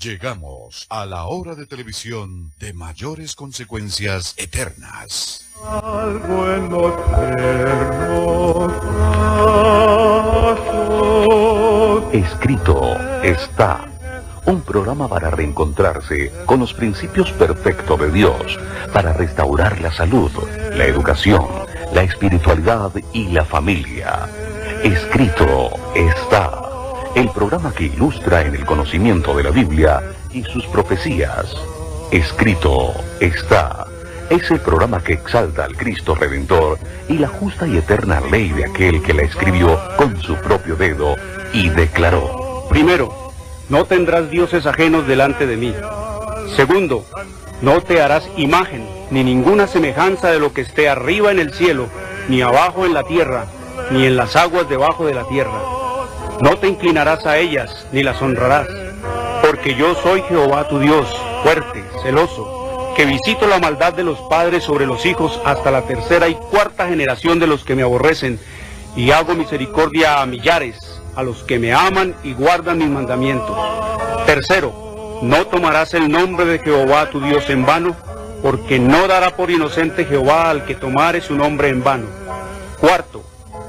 Llegamos a la hora de televisión de mayores consecuencias eternas. Algo en los eternos brazos. Escrito está. Un programa para reencontrarse con los principios perfectos de Dios, para restaurar la salud, la educación, la espiritualidad y la familia. Escrito está. El programa que ilustra en el conocimiento de la Biblia y sus profecías. Escrito está. Es el programa que exalta al Cristo Redentor y la justa y eterna ley de aquel que la escribió con su propio dedo y declaró. Primero, no tendrás dioses ajenos delante de mí. Segundo, no te harás imagen, ni ninguna semejanza de lo que esté arriba en el cielo, ni abajo en la tierra, ni en las aguas debajo de la tierra. No te inclinarás a ellas, ni las honrarás, porque yo soy Jehová tu Dios, fuerte, celoso, que visito la maldad de los padres sobre los hijos hasta la tercera y cuarta generación de los que me aborrecen, y hago misericordia a millares, a los que me aman y guardan mis mandamientos. Tercero, no tomarás el nombre de Jehová tu Dios en vano, porque no dará por inocente Jehová al que tomare su nombre en vano. Cuarto,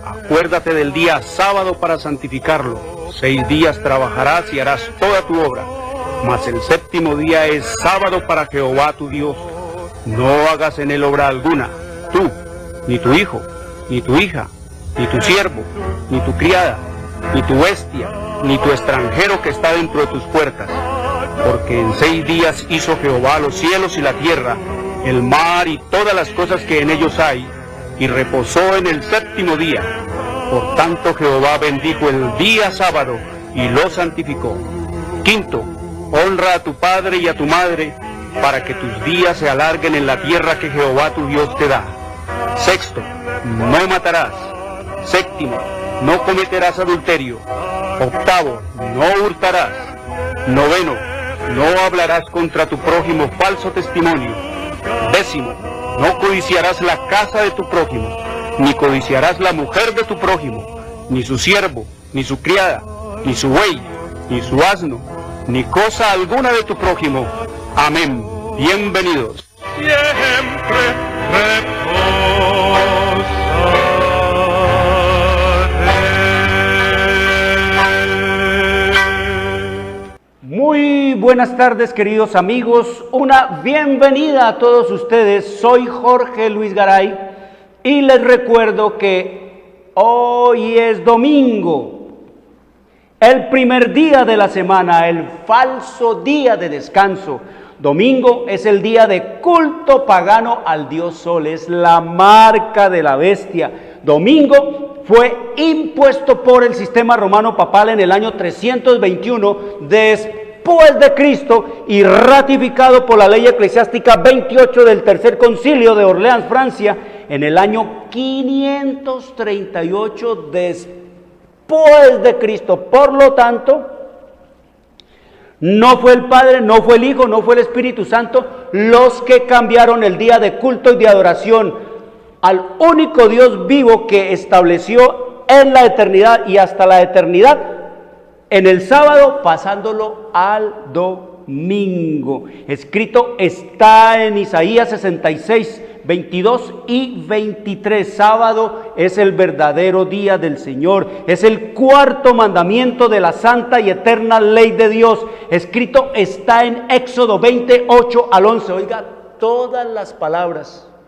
acuérdate del día sábado para santificarlo. 6 días trabajarás y harás toda tu obra, mas el séptimo día es sábado para Jehová tu Dios. No hagas en él obra alguna, tú, ni tu hijo, ni tu hija, ni tu siervo, ni tu criada, ni tu bestia, ni tu extranjero que está dentro de tus puertas. Porque en 6 días hizo Jehová los cielos y la tierra, el mar y todas las cosas que en ellos hay, y reposó en el séptimo día. Por tanto Jehová bendijo el día sábado y lo santificó. Quinto, honra a tu padre y a tu madre, para que tus días se alarguen en la tierra que Jehová tu Dios te da. Sexto, no matarás. Séptimo, no cometerás adulterio. Octavo, no hurtarás. Noveno, no hablarás contra tu prójimo falso testimonio. Décimo, no codiciarás la casa de tu prójimo, ni codiciarás la mujer de tu prójimo, ni su siervo, ni su criada, ni su buey, ni su asno, ni cosa alguna de tu prójimo. Amén. Bienvenidos. Siempre Muy buenas tardes, queridos amigos, una bienvenida a todos ustedes. Soy Jorge Luis Garay y les recuerdo que hoy es domingo, el primer día de la semana, el falso día de descanso. Domingo es el día de culto pagano al dios Sol, es la marca de la bestia. Domingo fue impuesto por el sistema romano papal en el año 321 después de Cristo y ratificado por la ley eclesiástica 28 del Tercer Concilio de Orleans, Francia, en el año 538 después de Cristo. Por lo tanto, no fue el Padre, no fue el Hijo, no fue el Espíritu Santo los que cambiaron el día de culto y de adoración al único Dios vivo que estableció en la eternidad y hasta la eternidad en el sábado, pasándolo al domingo. Escrito está en Isaías 66, 22 y 23. Sábado es el verdadero día del Señor. Es el cuarto mandamiento de la santa y eterna ley de Dios. Escrito está en Éxodo 28 al 11. Oiga, todas las palabras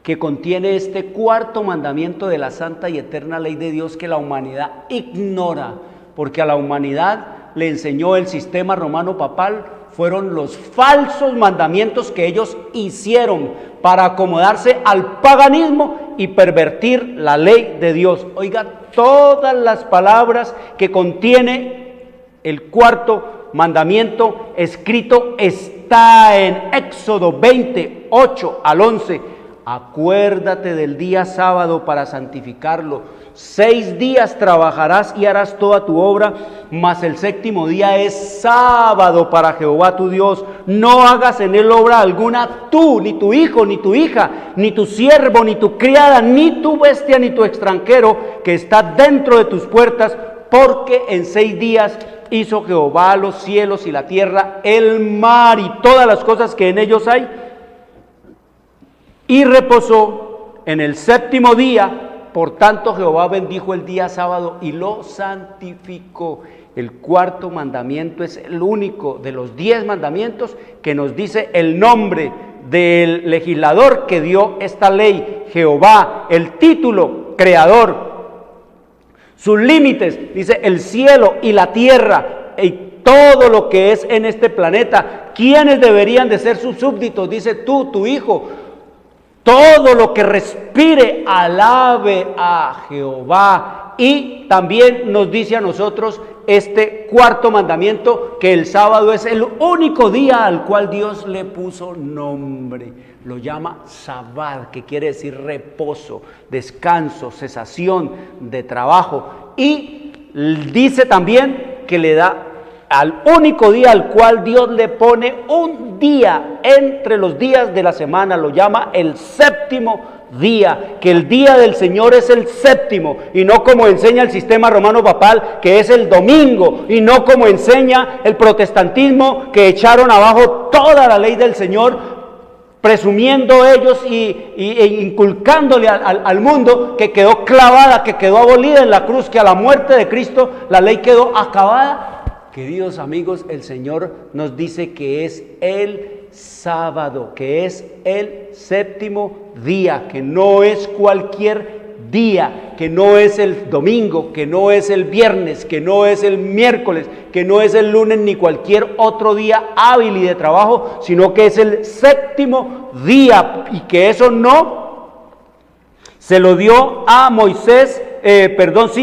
que contiene este cuarto mandamiento de la santa y eterna ley de Dios que la humanidad ignora, porque a la humanidad le enseñó el sistema romano papal, fueron los falsos mandamientos que ellos hicieron para acomodarse al paganismo y pervertir la ley de Dios. Oiga, todas las palabras que contiene el cuarto mandamiento escrito está en Éxodo 28 al 11. Acuérdate del día sábado para santificarlo. 6 días trabajarás y harás toda tu obra, mas el séptimo día es sábado para Jehová tu Dios. No hagas en él obra alguna, tú, ni tu hijo, ni tu hija, ni tu siervo, ni tu criada, ni tu bestia, ni tu extranjero que está dentro de tus puertas, porque en 6 días hizo Jehová los cielos y la tierra, el mar y todas las cosas que en ellos hay, y reposó en el 7º día. Por tanto Jehová bendijo el día sábado y lo santificó. El 4º mandamiento es el único de los 10 mandamientos que nos dice el nombre del legislador que dio esta ley, Jehová, el título, creador. Sus límites, dice el cielo y la tierra y todo lo que es en este planeta. ¿Quiénes deberían de ser sus súbditos? Dice tú, tu hijo. Todo lo que respire, alabe a Jehová. Y también nos dice a nosotros este 4º mandamiento, que el sábado es el único día al cual Dios le puso nombre. Lo llama Sabbat, que quiere decir reposo, descanso, cesación de trabajo. Y dice también que le da al único día al cual Dios le pone un día entre los días de la semana, lo llama el 7º día, que el día del Señor es el 7º, y no como enseña el sistema romano papal, que es el domingo, y no como enseña el protestantismo, que echaron abajo toda la ley del Señor, presumiendo ellos e inculcándole al mundo que quedó clavada, que quedó abolida en la cruz, que a la muerte de Cristo la ley quedó acabada. Queridos amigos, el Señor nos dice que es el sábado, que es el 7º día, que no es cualquier día, que no es el domingo, que no es el viernes, que no es el miércoles, que no es el lunes ni cualquier otro día hábil y de trabajo, sino que es el 7º día, y que eso no se lo dio a Moisés,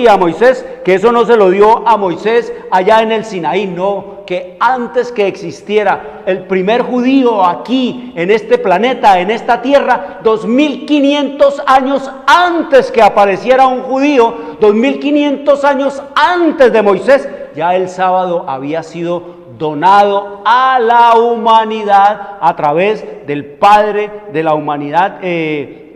a Moisés, que eso no se lo dio a Moisés allá en el Sinaí, no, que antes que existiera el primer judío aquí, en este planeta, en esta tierra, 2500 años antes que apareciera un judío, 2500 años antes de Moisés, ya el sábado había sido donado a la humanidad a través del Padre de la humanidad, de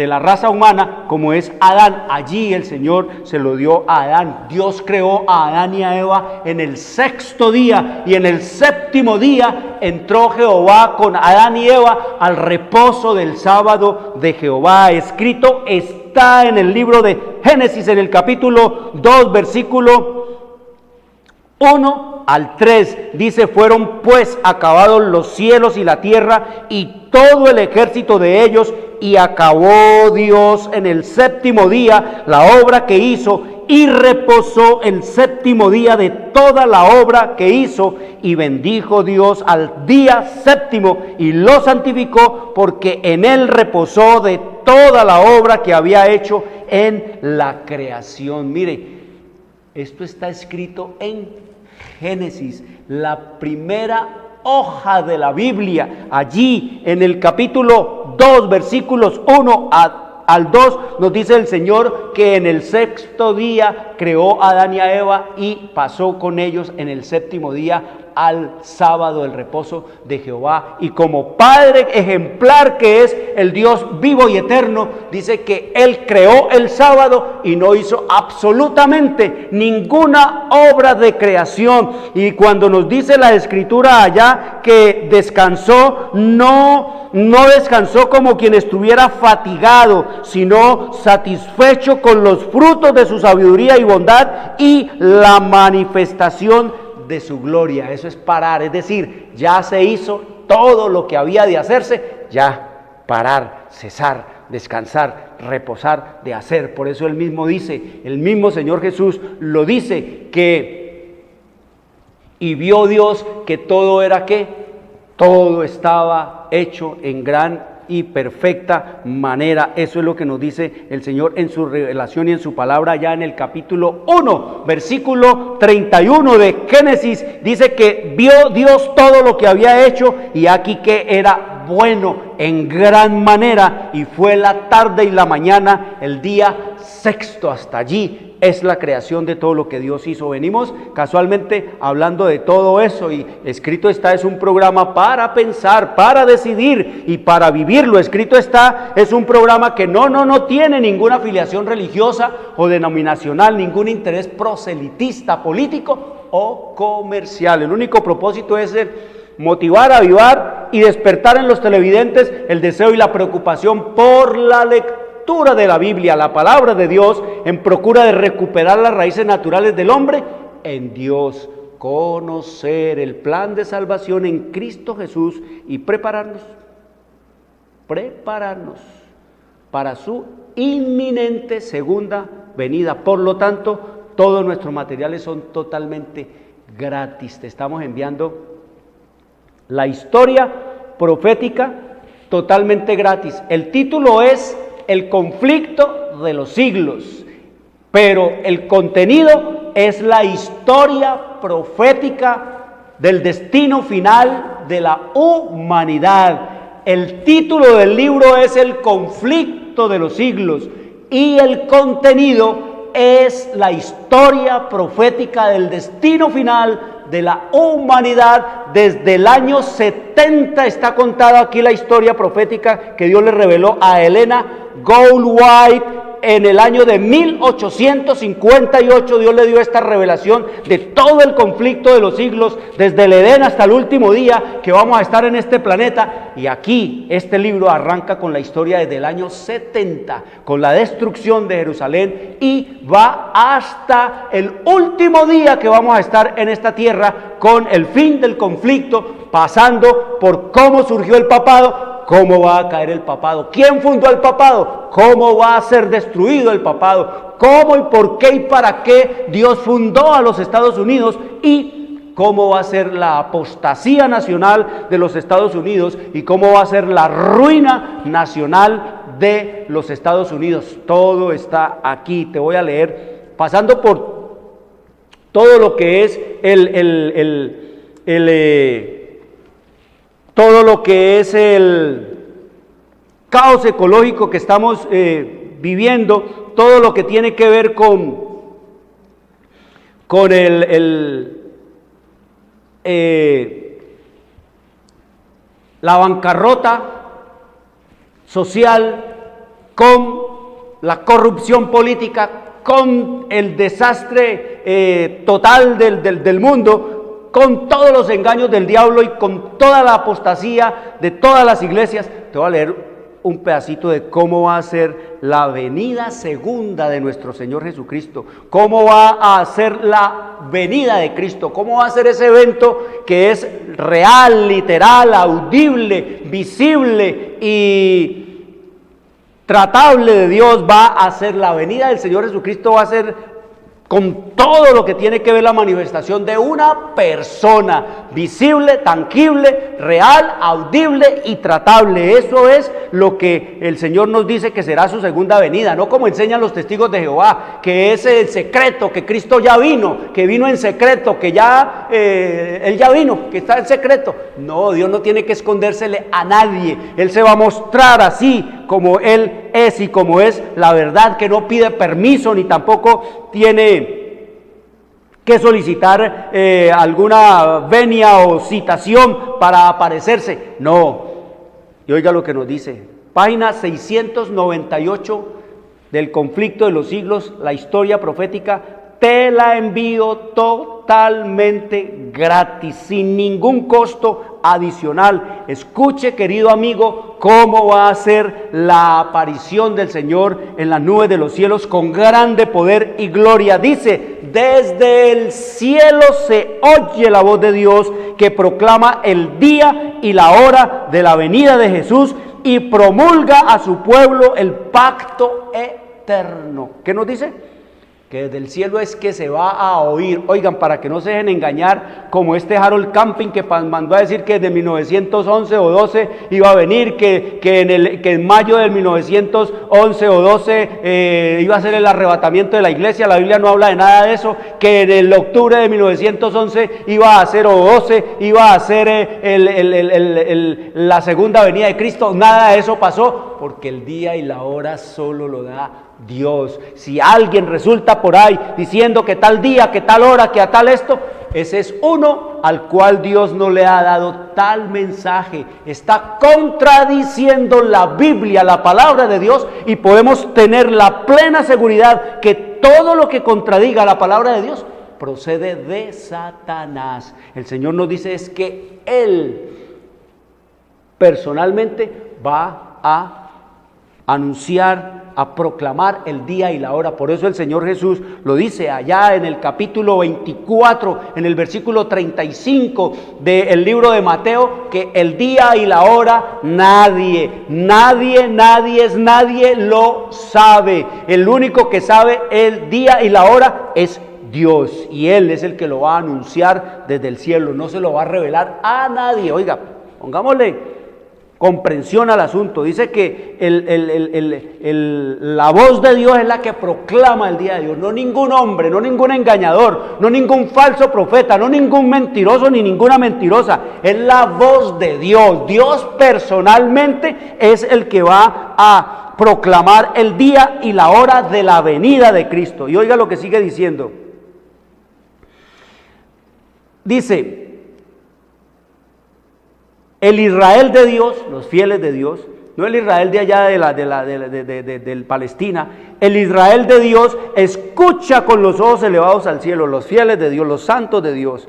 la raza humana, como es Adán. Allí el Señor se lo dio a Adán. Dios creó a Adán y a Eva en el 6º día, y en el 7º día entró Jehová con Adán y Eva al reposo del sábado de Jehová. Escrito está en el libro de Génesis, en el capítulo 2, versículo 1 al 3, dice: fueron pues acabados los cielos y la tierra y todo el ejército de ellos, y acabó Dios en el 7º día la obra que hizo, y reposó el 7º día de toda la obra que hizo, y bendijo Dios al día 7º y lo santificó, porque en él reposó de toda la obra que había hecho en la creación. Mire, esto está escrito en Génesis, la primera hoja de la Biblia. Allí en el capítulo 2, versículos 1 al 2, nos dice el Señor que en el 6º día creó a Adán y a Eva, y pasó con ellos en el 7º día al sábado, el reposo de Jehová. Y como Padre ejemplar que es el Dios vivo y eterno, dice que Él creó el sábado y no hizo absolutamente ninguna obra de creación. Y cuando nos dice la Escritura allá que descansó, no descansó como quien estuviera fatigado, sino satisfecho con los frutos de su sabiduría y bondad y la manifestación de su gloria. Eso es parar, es decir, ya se hizo todo lo que había de hacerse, ya parar, cesar, descansar, reposar de hacer. Por eso él mismo dice, el mismo Señor Jesús lo dice, que y vio Dios que todo era ¿qué? Todo estaba hecho en gran y perfecta manera. Eso es lo que nos dice el Señor en su revelación y en su palabra, ya en el capítulo 1, versículo 31 de Génesis. Dice que vio Dios todo lo que había hecho, y aquí que era bueno en gran manera, y fue la tarde y la mañana el día sexto, hasta allí es la creación de todo lo que Dios hizo. Venimos casualmente hablando de todo eso y Escrito está es un programa para pensar, para decidir y para vivirlo. Escrito está es un programa que no tiene ninguna afiliación religiosa o denominacional, ningún interés proselitista, político o comercial. El único propósito es motivar, avivar y despertar en los televidentes el deseo y la preocupación por la lectura de la Biblia, la palabra de Dios, en procura de recuperar las raíces naturales del hombre en Dios, conocer el plan de salvación en Cristo Jesús y prepararnos para su inminente segunda venida. Por lo tanto, todos nuestros materiales son totalmente gratis. Te estamos enviando la historia profética totalmente gratis. El título es El conflicto de los siglos, pero el contenido es la historia profética del destino final de la humanidad. El título del libro es El conflicto de los siglos y el contenido es la historia profética del destino final de la humanidad. Desde el año 70 está contada aquí la historia profética que Dios le reveló a Helena Goldwhite. En el año de 1858 Dios le dio esta revelación de todo el conflicto de los siglos, desde el Edén hasta el último día que vamos a estar en este planeta. Y aquí este libro arranca con la historia desde el año 70, con la destrucción de Jerusalén, y va hasta el último día que vamos a estar en esta tierra, con el fin del conflicto, pasando por cómo surgió el papado, cómo va a caer el papado, quién fundó el papado, cómo va a ser destruido el papado, cómo y por qué y para qué Dios fundó a los Estados Unidos, y cómo va a ser la apostasía nacional de los Estados Unidos y cómo va a ser la ruina nacional de los Estados Unidos. Todo está aquí. Te voy a leer, pasando por todo lo que es todo lo que es el caos ecológico que estamos viviendo, todo lo que tiene que ver con la bancarrota social, con la corrupción política, con el desastre total del mundo, con todos los engaños del diablo y con toda la apostasía de todas las iglesias. Te voy a leer un pedacito de cómo va a ser la venida segunda de nuestro Señor Jesucristo, cómo va a ser la venida de Cristo, cómo va a ser ese evento que es real, literal, audible, visible y tratable de Dios. Va a ser la venida del Señor Jesucristo, va a ser con todo lo que tiene que ver la manifestación de una persona visible, tangible, real, audible y tratable. Eso es lo que el Señor nos dice que será su segunda venida, no como enseñan los testigos de Jehová, que es el secreto, que Cristo ya vino, que vino en secreto, que ya Él ya vino, que está en secreto. No, Dios no tiene que escondérsele a nadie. Él se va a mostrar así como Él es y como es la verdad, que no pide permiso ni tampoco tiene que solicitar alguna venia o citación para aparecerse. No. Y oiga lo que nos dice, página 698 del conflicto de los siglos, la historia profética. Te la envío totalmente gratis, sin ningún costo adicional. Escuche, querido amigo, cómo va a ser la aparición del Señor en las nubes de los cielos con grande poder y gloria. Dice, desde el cielo se oye la voz de Dios que proclama el día y la hora de la venida de Jesús y promulga a su pueblo el pacto eterno. ¿Qué nos dice? Que desde el cielo es que se va a oír. Oigan, para que no se dejen engañar como este Harold Camping que mandó a decir que desde 1911 o 12 iba a venir, que en mayo del 1911 o 12 iba a ser el arrebatamiento de la iglesia. La Biblia no habla de nada de eso. Que en el octubre de 1911 iba a ser, o 12 iba a ser la segunda venida de Cristo. Nada de eso pasó, porque el día y la hora solo lo da Dios. Si alguien resulta por ahí diciendo que tal día, que tal hora, que a tal esto, ese es uno al cual Dios no le ha dado tal mensaje. Está contradiciendo la Biblia, la palabra de Dios, y podemos tener la plena seguridad que todo lo que contradiga la palabra de Dios procede de Satanás. El Señor nos dice es que Él personalmente va a anunciar, a proclamar el día y la hora. Por eso el Señor Jesús lo dice allá en el capítulo 24, en el versículo 35 del libro de Mateo, que el día y la hora nadie lo sabe. El único que sabe el día y la hora es Dios, y Él es el que lo va a anunciar desde el cielo, no se lo va a revelar a nadie. Oiga, pongámosle comprensión al asunto. Dice que la voz de Dios es la que proclama el día de Dios, no ningún hombre, no ningún engañador, no ningún falso profeta, no ningún mentiroso ni ninguna mentirosa. Es la voz de Dios. Dios personalmente es el que va a proclamar el día y la hora de la venida de Cristo. Y oiga lo que sigue diciendo. Dice: el Israel de Dios, los fieles de Dios, no el Israel de allá de Palestina, el Israel de Dios escucha con los ojos elevados al cielo, los fieles de Dios, los santos de Dios.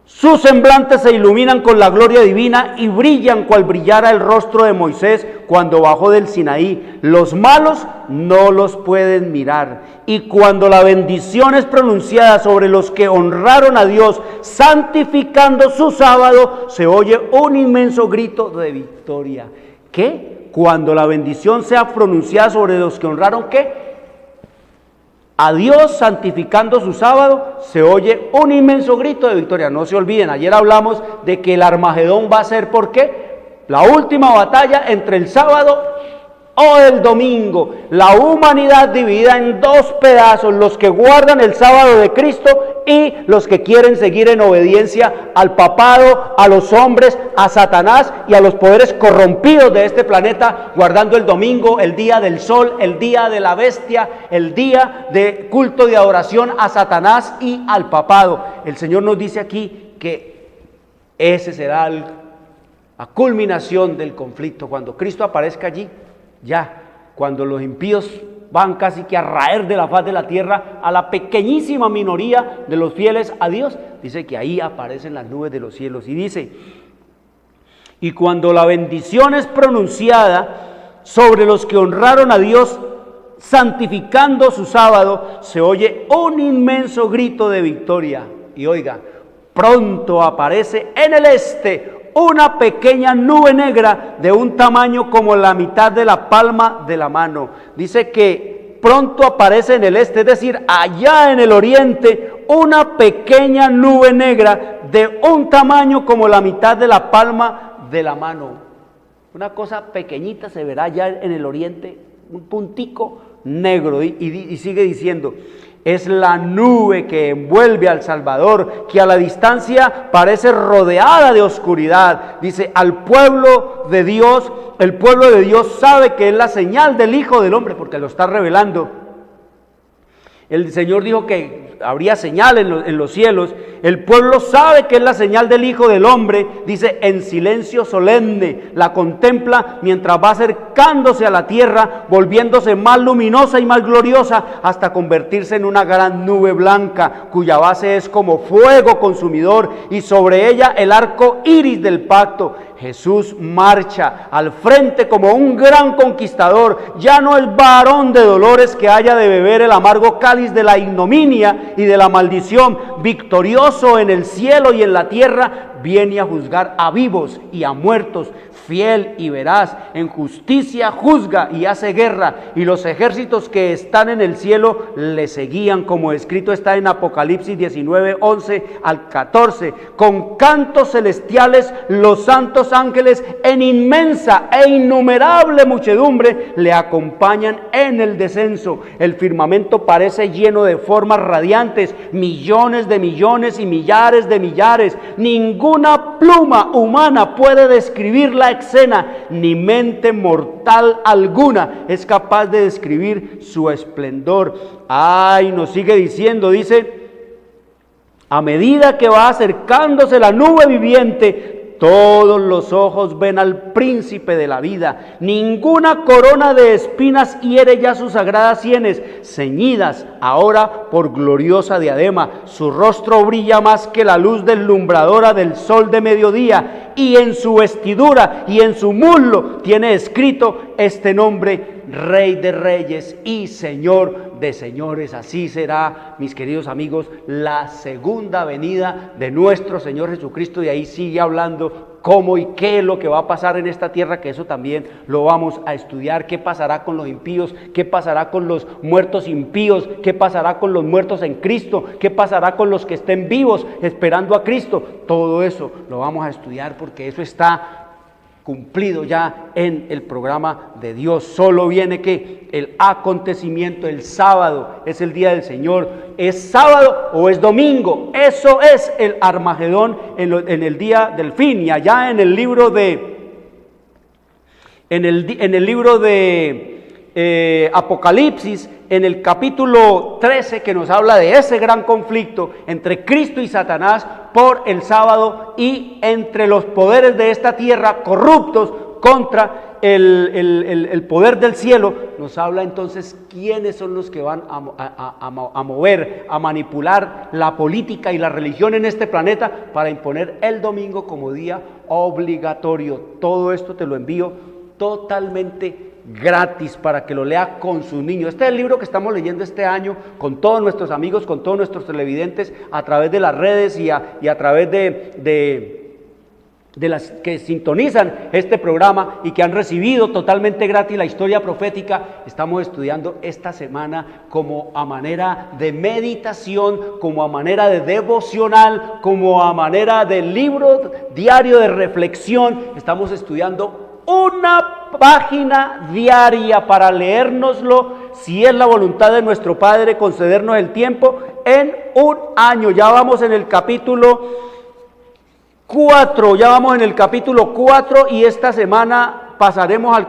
Sus semblantes se iluminan con la gloria divina y brillan cual brillara el rostro de Moisés cuando bajó del Sinaí. Los malos no los pueden mirar. Y cuando la bendición es pronunciada sobre los que honraron a Dios, santificando su sábado, se oye un inmenso grito de victoria. ¿Qué? Cuando la bendición sea pronunciada sobre los que honraron, ¿qué? A Dios, santificando su sábado, se oye un inmenso grito de victoria. No se olviden, ayer hablamos de que el Armagedón va a ser, ¿por qué? La última batalla entre el sábado o el domingo. La humanidad dividida en dos pedazos: los que guardan el sábado de Cristo y los que quieren seguir en obediencia al papado, a los hombres, a Satanás y a los poderes corrompidos de este planeta, guardando el domingo, el día del sol, el día de la bestia, el día de culto de adoración a Satanás y al papado. El Señor nos dice aquí que ese será la culminación del conflicto, cuando Cristo aparezca allí. Ya, cuando los impíos van casi que a raer de la faz de la tierra a la pequeñísima minoría de los fieles a Dios, dice que ahí aparecen las nubes de los cielos. Y dice: y cuando la bendición es pronunciada sobre los que honraron a Dios, santificando su sábado, se oye un inmenso grito de victoria. Y oiga, pronto aparece en el este una pequeña nube negra de un tamaño como la mitad de la palma de la mano. Dice que pronto aparece en el este, es decir, allá en el oriente, una pequeña nube negra de un tamaño como la mitad de la palma de la mano. Una cosa pequeñita se verá allá en el oriente, un puntico negro. Y sigue diciendo: es la nube que envuelve al Salvador, que a la distancia parece rodeada de oscuridad. Dice: al pueblo de Dios, el pueblo de Dios sabe que es la señal del Hijo del Hombre, porque lo está revelando. El Señor dijo que habría señal en los cielos. El pueblo sabe que es la señal del Hijo del Hombre. Dice: en silencio solemne la contempla mientras va acercándose a la tierra, volviéndose más luminosa y más gloriosa, hasta convertirse en una gran nube blanca, cuya base es como fuego consumidor, y sobre ella el arco iris del pacto. Jesús marcha al frente como un gran conquistador. Ya no es varón de dolores que haya de beber el amargo cáliz de la ignominia y de la maldición. Victorioso en el cielo y en la tierra, viene a juzgar a vivos y a muertos. Fiel y veraz, en justicia juzga y hace guerra, y los ejércitos que están en el cielo le seguían, como escrito está en Apocalipsis 19, 11 al 14. Con cantos celestiales los santos ángeles en inmensa e innumerable muchedumbre le acompañan en el descenso. El firmamento parece lleno de formas radiantes, millones de millones y millares de millares. Ningún ninguna pluma humana puede describir la escena, ni mente mortal alguna es capaz de describir su esplendor. Ay, nos sigue diciendo, dice, a medida que va acercándose la nube viviente, todos los ojos ven al príncipe de la vida. Ninguna corona de espinas hiere ya sus sagradas sienes, ceñidas ahora por gloriosa diadema. Su rostro brilla más que la luz deslumbradora del sol de mediodía, y en su vestidura y en su muslo tiene escrito este nombre: Rey de Reyes y Señor de Señores. Así será, mis queridos amigos, la segunda venida de nuestro Señor Jesucristo. Y ahí sigue hablando cómo y qué es lo que va a pasar en esta tierra, que eso también lo vamos a estudiar. ¿Qué pasará con los impíos? ¿Qué pasará con los muertos impíos? ¿Qué pasará con los muertos en Cristo? ¿Qué pasará con los que estén vivos esperando a Cristo? Todo eso lo vamos a estudiar, porque eso está cumplido ya en el programa de Dios. Solo viene que el acontecimiento, el sábado es el día del Señor. ¿Es sábado o es domingo? Eso es el Armagedón en el día del fin. Y allá en el libro de Apocalipsis, en el capítulo 13, que nos habla de ese gran conflicto entre Cristo y Satanás por el sábado, y entre los poderes de esta tierra corruptos contra el poder del cielo, nos habla entonces quiénes son los que van a mover, a manipular la política y la religión en este planeta para imponer el domingo como día obligatorio. Todo esto te lo envío totalmente gratis para que lo lea con sus niños. Este es el libro que estamos leyendo este año con todos nuestros amigos, con todos nuestros televidentes, a través de las redes y a través de las que sintonizan este programa y que han recibido totalmente gratis la historia profética. Estamos estudiando esta semana como a manera de meditación, como a manera de devocional, como a manera de libro diario de reflexión. Estamos estudiando una página diaria para leérnoslo, si es la voluntad de nuestro Padre concedernos el tiempo, en un año. Ya vamos en el capítulo 4, y esta semana pasaremos al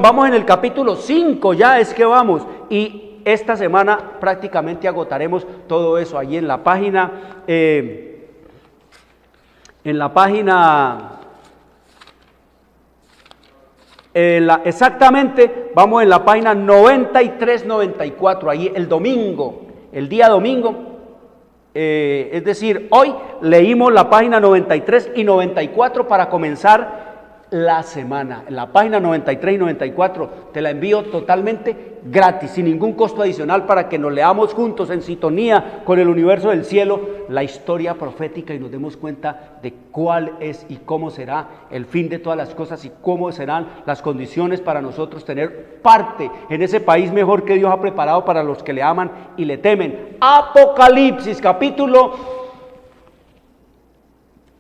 vamos en el capítulo 5, ya es que vamos, y esta semana prácticamente agotaremos todo eso allí en la página, exactamente, vamos en la página 93-94, ahí el día domingo, es decir, hoy leímos la página 93 y 94 para comenzar la semana. La página 93 y 94 te la envío totalmente gratis, sin ningún costo adicional, para que nos leamos juntos en sintonía con el universo del cielo la historia profética y nos demos cuenta de cuál es y cómo será el fin de todas las cosas y cómo serán las condiciones para nosotros tener parte en ese país mejor que Dios ha preparado para los que le aman y le temen. Apocalipsis capítulo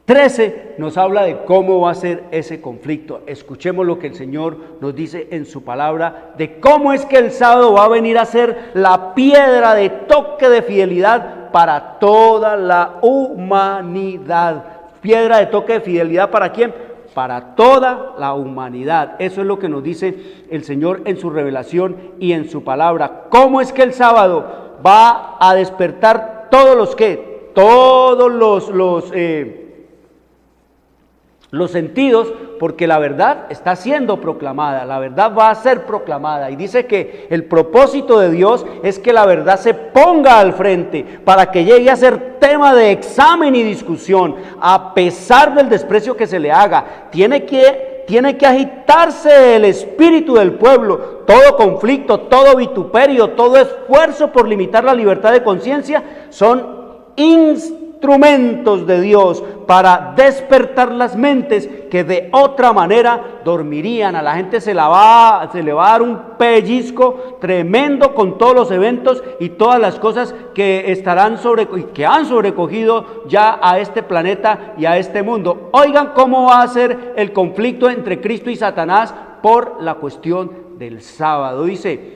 13 nos habla de cómo va a ser ese conflicto. Escuchemos lo que el Señor nos dice en su palabra, de cómo es que el sábado va a venir a ser la piedra de toque de fidelidad para toda la humanidad. Piedra de toque de fidelidad, ¿para quién? Para toda la humanidad. Eso es lo que nos dice el Señor en su revelación y en su palabra. ¿Cómo es que el sábado va a despertar todos los sentidos? Porque la verdad está siendo proclamada, la verdad va a ser proclamada, y dice que el propósito de Dios es que la verdad se ponga al frente para que llegue a ser tema de examen y discusión, a pesar del desprecio que se le haga. Tiene que agitarse el espíritu del pueblo. Todo conflicto, todo vituperio, todo esfuerzo por limitar la libertad de conciencia son instrumentos de Dios para despertar las mentes que de otra manera dormirían. A la gente se le va a dar un pellizco tremendo con todos los eventos y todas las cosas que que han sobrecogido ya a este planeta y a este mundo. Oigan cómo va a ser el conflicto entre Cristo y Satanás por la cuestión del sábado. Dice,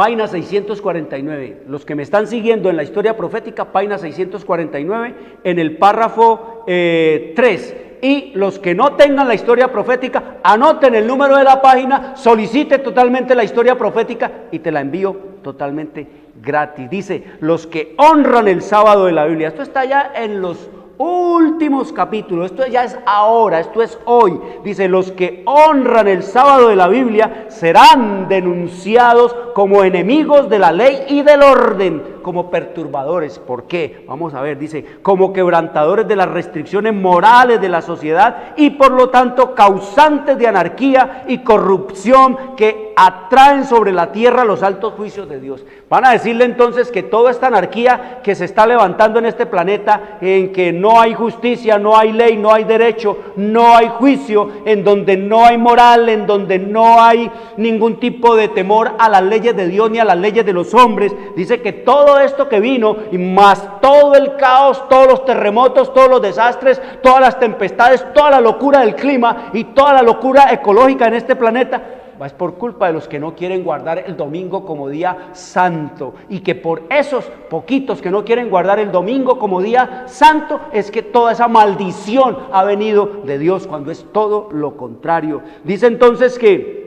Página 649. Los que me están siguiendo en la historia profética, página 649, en el párrafo 3. Y los que no tengan la historia profética, anoten el número de la página, solicite totalmente la historia profética y te la envío totalmente gratis. Dice, los que honran el sábado de la Biblia. Esto está ya en los últimos capítulos, esto ya es ahora, esto es hoy. Dice, los que honran el sábado de la Biblia serán denunciados como enemigos de la ley y del orden, como perturbadores. ¿Por qué? Vamos a ver, dice, como quebrantadores de las restricciones morales de la sociedad y por lo tanto causantes de anarquía y corrupción que atraen sobre la tierra los altos juicios de Dios. Van a decirle entonces que toda esta anarquía que se está levantando en este planeta, en que no hay justicia, no hay ley, no hay derecho, no hay juicio, en donde no hay moral, en donde no hay ningún tipo de temor a las leyes de Dios ni a las leyes de los hombres, dice que todo esto que vino, y más todo el caos, todos los terremotos, todos los desastres, todas las tempestades, toda la locura del clima y toda la locura ecológica en este planeta, es por culpa de los que no quieren guardar el domingo como día santo, y que por esos poquitos que no quieren guardar el domingo como día santo es que toda esa maldición ha venido de Dios, cuando es todo lo contrario. Dice entonces que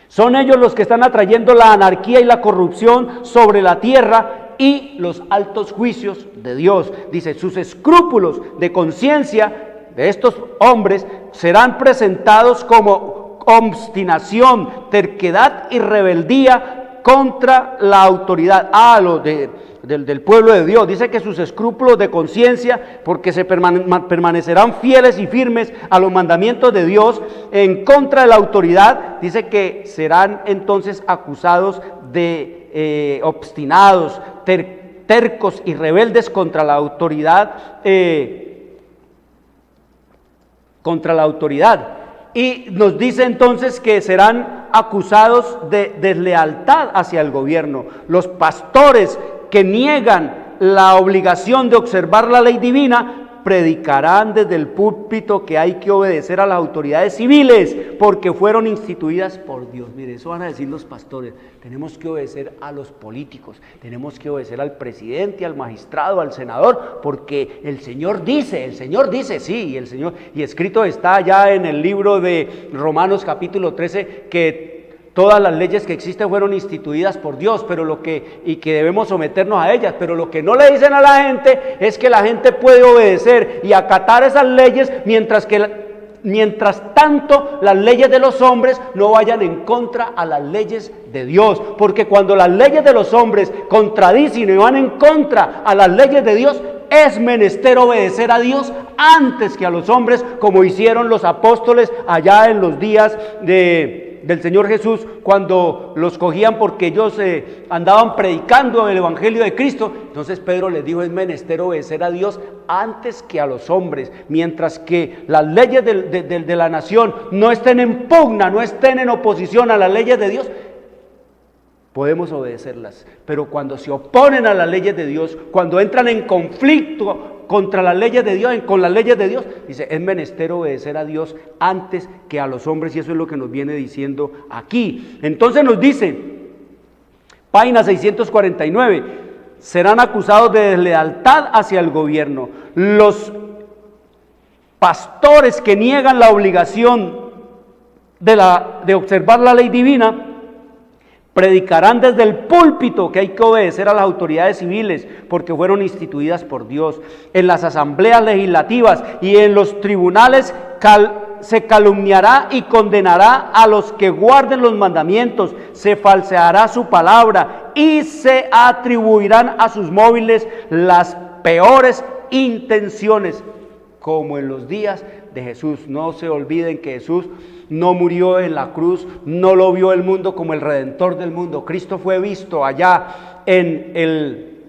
son ellos los que están atrayendo la anarquía y la corrupción sobre la tierra y los altos juicios de Dios. Dice, sus escrúpulos de conciencia de estos hombres serán presentados como obstinación, terquedad y rebeldía contra la autoridad. Del pueblo de Dios. Dice que sus escrúpulos de conciencia, porque se permanecerán fieles y firmes a los mandamientos de Dios en contra de la autoridad. Dice que serán entonces acusados de obstinados, tercos y rebeldes contra la autoridad. Y nos dice entonces que serán acusados de deslealtad hacia el gobierno. Los pastores que niegan la obligación de observar la ley divina predicarán desde el púlpito que hay que obedecer a las autoridades civiles porque fueron instituidas por Dios. Mire, eso van a decir los pastores. Tenemos que obedecer a los políticos, tenemos que obedecer al presidente, al magistrado, al senador, porque el Señor dice, sí, el Señor, y escrito está ya en el libro de Romanos capítulo 13 que todas las leyes que existen fueron instituidas por Dios, y que debemos someternos a ellas, pero lo que no le dicen a la gente es que la gente puede obedecer y acatar esas leyes mientras tanto las leyes de los hombres no vayan en contra a las leyes de Dios, porque cuando las leyes de los hombres contradicen y van en contra a las leyes de Dios, es menester obedecer a Dios antes que a los hombres, como hicieron los apóstoles allá en los días del Señor Jesús, cuando los cogían porque ellos andaban predicando el Evangelio de Cristo. Entonces Pedro les dijo, es menester obedecer a Dios antes que a los hombres, mientras que las leyes de la nación no estén en pugna, no estén en oposición a las leyes de Dios, podemos obedecerlas. Pero cuando se oponen a las leyes de Dios, cuando entran en conflicto contra las leyes de Dios, con las leyes de Dios, dice, es menester obedecer a Dios antes que a los hombres, y eso es lo que nos viene diciendo aquí. Entonces nos dice, página 649, serán acusados de deslealtad hacia el gobierno. Los pastores que niegan la obligación de observar la ley divina, predicarán desde el púlpito que hay que obedecer a las autoridades civiles porque fueron instituidas por Dios. En las asambleas legislativas y en los tribunales se calumniará y condenará a los que guarden los mandamientos, se falseará su palabra y se atribuirán a sus móviles las peores intenciones, como en los días de Jesús. No se olviden que Jesús no murió en la cruz, no lo vio el mundo como el Redentor del mundo. Cristo fue visto allá en el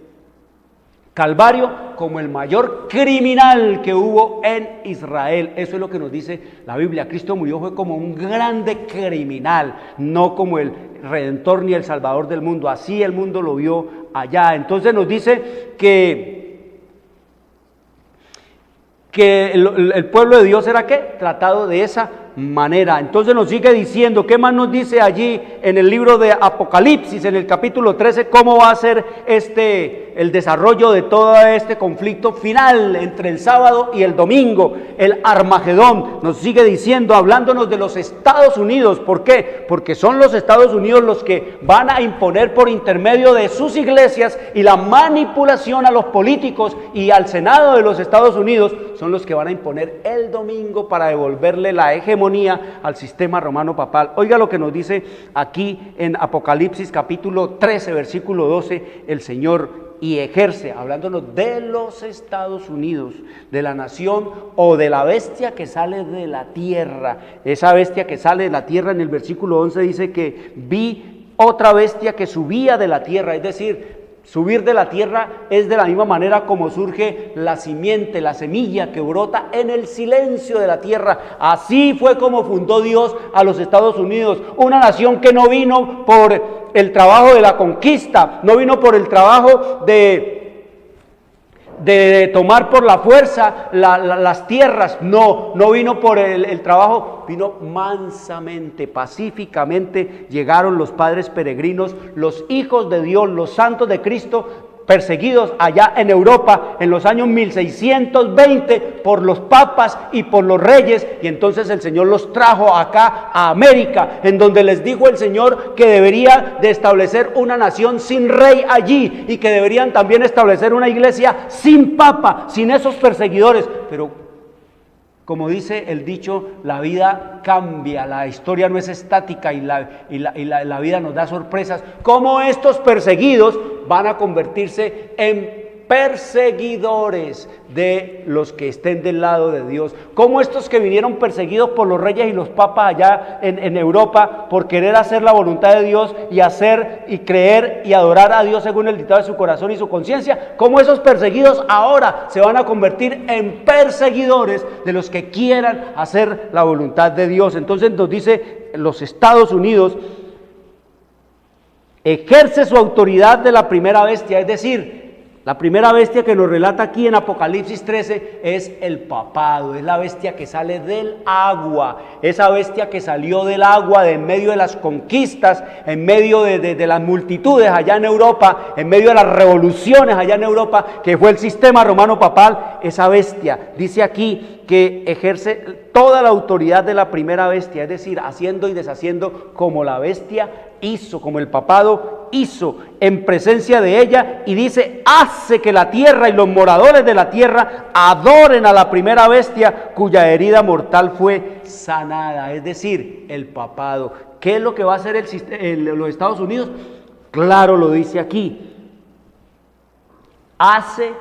Calvario como el mayor criminal que hubo en Israel. Eso es lo que nos dice la Biblia. Cristo murió fue como un grande criminal, no como el Redentor ni el Salvador del mundo. Así el mundo lo vio allá. Entonces nos dice que el pueblo de Dios era ¿qué? Tratado de esa manera. Entonces nos sigue diciendo, ¿qué más nos dice allí en el libro de Apocalipsis, en el capítulo 13, cómo va a ser el desarrollo de todo este conflicto final entre el sábado y el domingo, el Armagedón? Nos sigue diciendo, hablándonos de los Estados Unidos. ¿Por qué? Porque son los Estados Unidos los que van a imponer por intermedio de sus iglesias y la manipulación a los políticos y al Senado de los Estados Unidos, son los que van a imponer el domingo para devolverle la hegemonía al sistema romano papal. Oiga lo que nos dice aquí en Apocalipsis capítulo 13, versículo 12, el Señor: y ejerce, hablándonos de los Estados Unidos, de la nación o de la bestia que sale de la tierra. Esa bestia que sale de la tierra, en el versículo 11 dice que vi otra bestia que subía de la tierra, es decir, subir de la tierra es de la misma manera como surge la simiente, la semilla que brota en el silencio de la tierra. Así fue como fundó Dios a los Estados Unidos, una nación que no vino por el trabajo de la conquista, no vino por el trabajo de tomar por la fuerza las tierras, no vino por el trabajo, vino mansamente, pacíficamente. Llegaron los padres peregrinos, los hijos de Dios, los santos de Cristo, perseguidos allá en Europa en los años 1620 por los papas y por los reyes, y entonces el Señor los trajo acá a América, en donde les dijo el Señor que debería de establecer una nación sin rey allí, y que deberían también establecer una iglesia sin papa, sin esos perseguidores. Pero como dice el dicho, la vida cambia, la historia no es estática, y la vida nos da sorpresas. Cómo estos perseguidos van a convertirse en perseguidores de los que estén del lado de Dios. Como estos que vinieron perseguidos por los reyes y los papas allá en Europa por querer hacer la voluntad de Dios y hacer y creer y adorar a Dios según el dictado de su corazón y su conciencia, como esos perseguidos ahora se van a convertir en perseguidores de los que quieran hacer la voluntad de Dios. Entonces nos dice, los Estados Unidos ejerce su autoridad de la primera bestia, es decir, la primera bestia que nos relata aquí en Apocalipsis 13 es el papado, es la bestia que sale del agua, esa bestia que salió del agua de en medio de las conquistas, en medio de las multitudes allá en Europa, en medio de las revoluciones allá en Europa, que fue el sistema romano papal. Esa bestia, dice aquí, que ejerce toda la autoridad de la primera bestia, es decir, haciendo y deshaciendo como la bestia hizo, como el papado hizo en presencia de ella, y dice, hace que la tierra y los moradores de la tierra adoren a la primera bestia cuya herida mortal fue sanada, es decir, el papado. ¿Qué es lo que va a hacer los Estados Unidos? Claro, lo dice aquí, hace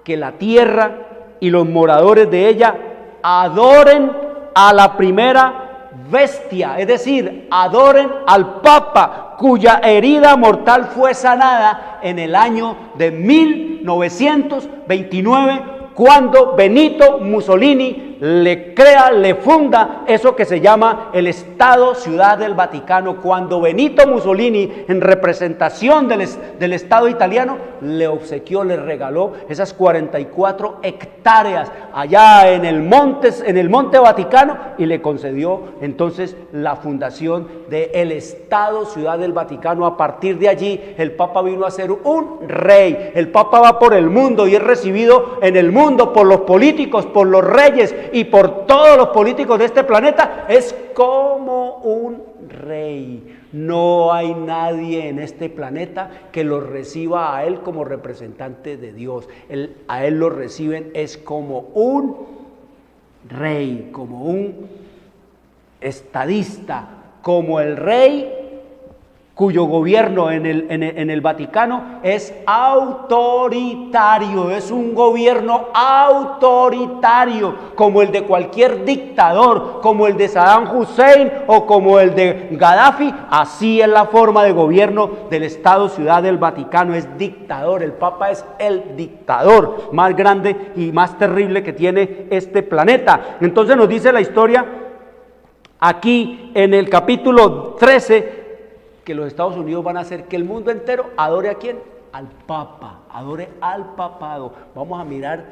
que la tierra y los moradores de ella adoren a la primera bestia, es decir, adoren al Papa cuya herida mortal fue sanada en el año de 1929, cuando Benito Mussolini le funda eso que se llama el Estado Ciudad del Vaticano. Cuando Benito Mussolini, en representación del Estado italiano, le obsequió, le regaló esas 44 hectáreas allá en el Monte Vaticano, y le concedió entonces la fundación del Estado Ciudad del Vaticano. A partir de allí el Papa vino a ser un rey. El Papa va por el mundo y es recibido en el mundo por los políticos, por los reyes y por todos los políticos de este planeta. Es como un rey. No hay nadie en este planeta que lo reciba a él como representante de Dios. A él lo reciben es como un rey, como un estadista, como el rey cuyo gobierno en el Vaticano es autoritario, es un gobierno autoritario, como el de cualquier dictador, como el de Saddam Hussein o como el de Gaddafi. Así es la forma de gobierno del Estado Ciudad del Vaticano, es dictador. El Papa es el dictador más grande y más terrible que tiene este planeta. Entonces nos dice la historia aquí en el capítulo 13, que los Estados Unidos van a hacer que el mundo entero adore ¿a quién? Al Papa, adore al papado. Vamos a mirar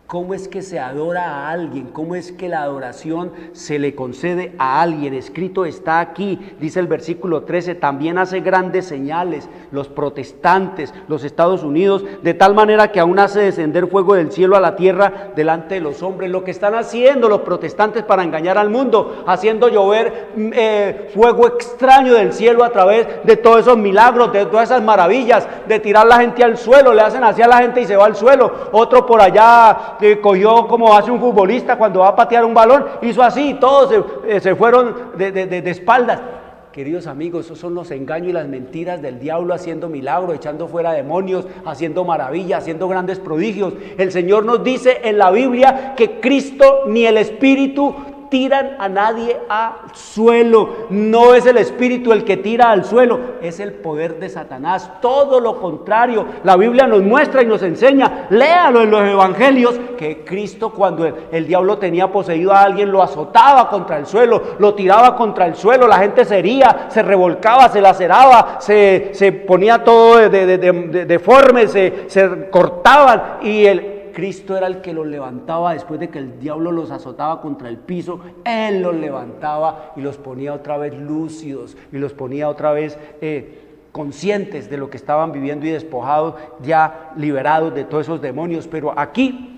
¿Cómo es que se adora a alguien? ¿Cómo es que la adoración se le concede a alguien? Escrito está aquí, dice el versículo 13, también hace grandes señales los protestantes, los Estados Unidos, de tal manera que aún hace descender fuego del cielo a la tierra delante de los hombres. Lo que están haciendo los protestantes para engañar al mundo, haciendo llover fuego extraño del cielo a través de todos esos milagros, de todas esas maravillas, de tirar la gente al suelo, le hacen así a la gente y se va al suelo. Otro por allá cogió como hace un futbolista cuando va a patear un balón, hizo así, todos se fueron de espaldas. Queridos amigos, esos son los engaños y las mentiras del diablo haciendo milagros, echando fuera demonios, haciendo maravillas, haciendo grandes prodigios. El Señor nos dice en la Biblia que Cristo ni el Espíritu tiran a nadie al suelo. No es el espíritu el que tira al suelo, es el poder de Satanás. Todo lo contrario, la Biblia nos muestra y nos enseña, léalo en los evangelios, que Cristo, cuando el diablo tenía poseído a alguien, lo azotaba contra el suelo, lo tiraba contra el suelo, la gente se hería, se revolcaba, se laceraba, se ponía todo deforme, se cortaban, y Cristo era el que los levantaba después de que el diablo los azotaba contra el piso. Él los levantaba y los ponía otra vez lúcidos y los ponía otra vez conscientes de lo que estaban viviendo y despojados, ya liberados de todos esos demonios. Pero aquí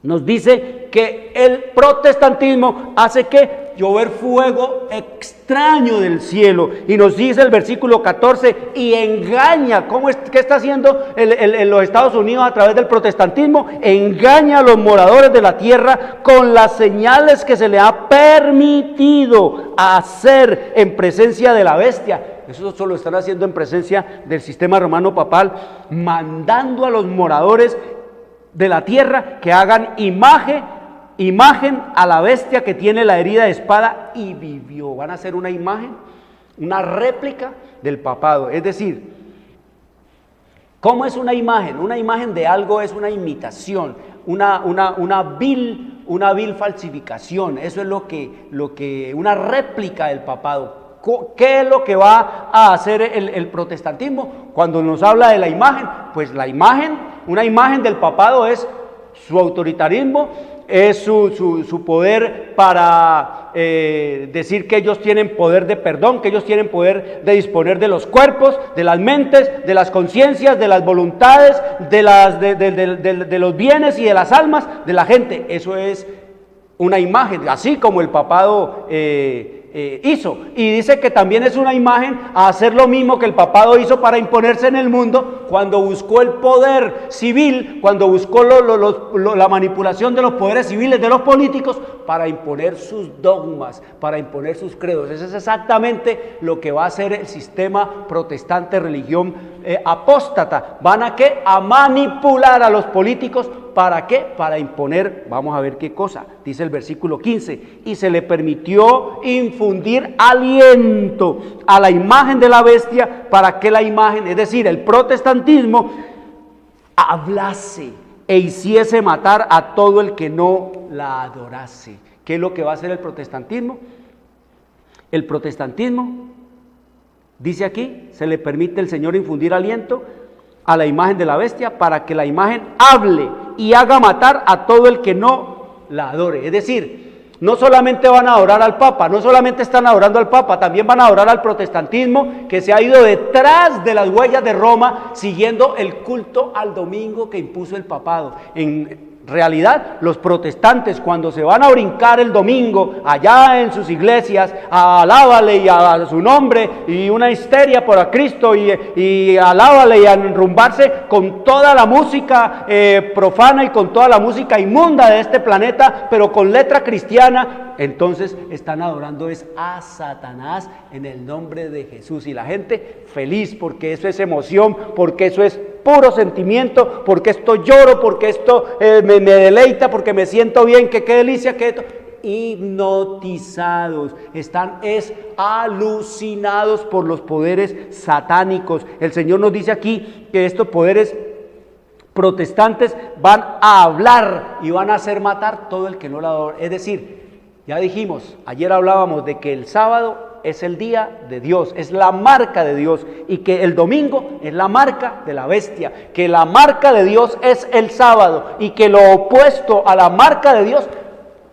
nos dice que el protestantismo hace que llover fuego extraño del cielo, y nos dice el versículo 14, y engaña. ¿Qué está haciendo los Estados Unidos a través del protestantismo? Engaña a los moradores de la tierra con las señales que se le ha permitido hacer en presencia de la bestia. Eso solo lo están haciendo en presencia del sistema romano papal, mandando a los moradores de la tierra que hagan imagen a la bestia que tiene la herida de espada y vivió. Van a hacer una imagen, una réplica del papado. Es decir, ¿cómo es una imagen? Una imagen de algo es una imitación, una vil falsificación. Eso es lo que una réplica del papado. ¿Qué es lo que va a hacer el protestantismo? Cuando nos habla de la imagen, pues la imagen, una imagen del papado es su autoritarismo, es su poder para decir que ellos tienen poder de perdón, que ellos tienen poder de disponer de los cuerpos, de las mentes, de las conciencias, de las voluntades, de los bienes y de las almas de la gente. Eso es una imagen, así como el papado hizo. Y dice que también es una imagen a hacer lo mismo que el papado hizo para imponerse en el mundo cuando buscó el poder civil, cuando buscó la manipulación de los poderes civiles de los políticos para imponer sus dogmas, para imponer sus credos. Eso es exactamente lo que va a hacer el sistema protestante, religión apóstata. ¿Van a qué? A manipular a los políticos. ¿Para qué? Para imponer, vamos a ver qué cosa, dice el versículo 15, y se le permitió infundir aliento a la imagen de la bestia para que la imagen, es decir, el protestantismo, hablase e hiciese matar a todo el que no la adorase. ¿Qué es lo que va a hacer el protestantismo? El protestantismo, dice aquí, se le permite el Señor infundir aliento a la imagen de la bestia para que la imagen hable y haga matar a todo el que no la adore. Es decir, no solamente van a adorar al Papa, no solamente están adorando al Papa, también van a adorar al protestantismo que se ha ido detrás de las huellas de Roma, siguiendo el culto al domingo que impuso el papado. En realidad, los protestantes, cuando se van a brincar el domingo allá en sus iglesias, alábale y a su nombre y una histeria por a Cristo y alábale y a enrumbarse con toda la música profana y con toda la música inmunda de este planeta, pero con letra cristiana, entonces están adorando a Satanás en el nombre de Jesús. Y la gente feliz, porque eso es emoción, porque eso es puro sentimiento, porque esto lloro, porque esto me deleita, porque me siento bien, que qué delicia, que esto. Hipnotizados, están alucinados por los poderes satánicos. El Señor nos dice aquí que estos poderes protestantes van a hablar y van a hacer matar todo el que no la adora. Es decir, ya dijimos, ayer hablábamos de que el sábado es el día de Dios, es la marca de Dios, y que el domingo es la marca de la bestia, que la marca de Dios es el sábado, y que lo opuesto a la marca de Dios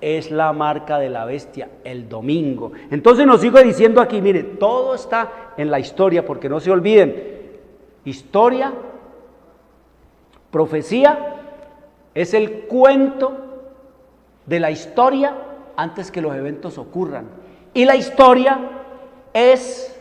es la marca de la bestia, el domingo. Entonces nos sigue diciendo aquí, mire, todo está en la historia, porque no se olviden, historia, profecía, es el cuento de la historia antes que los eventos ocurran. Y la historia es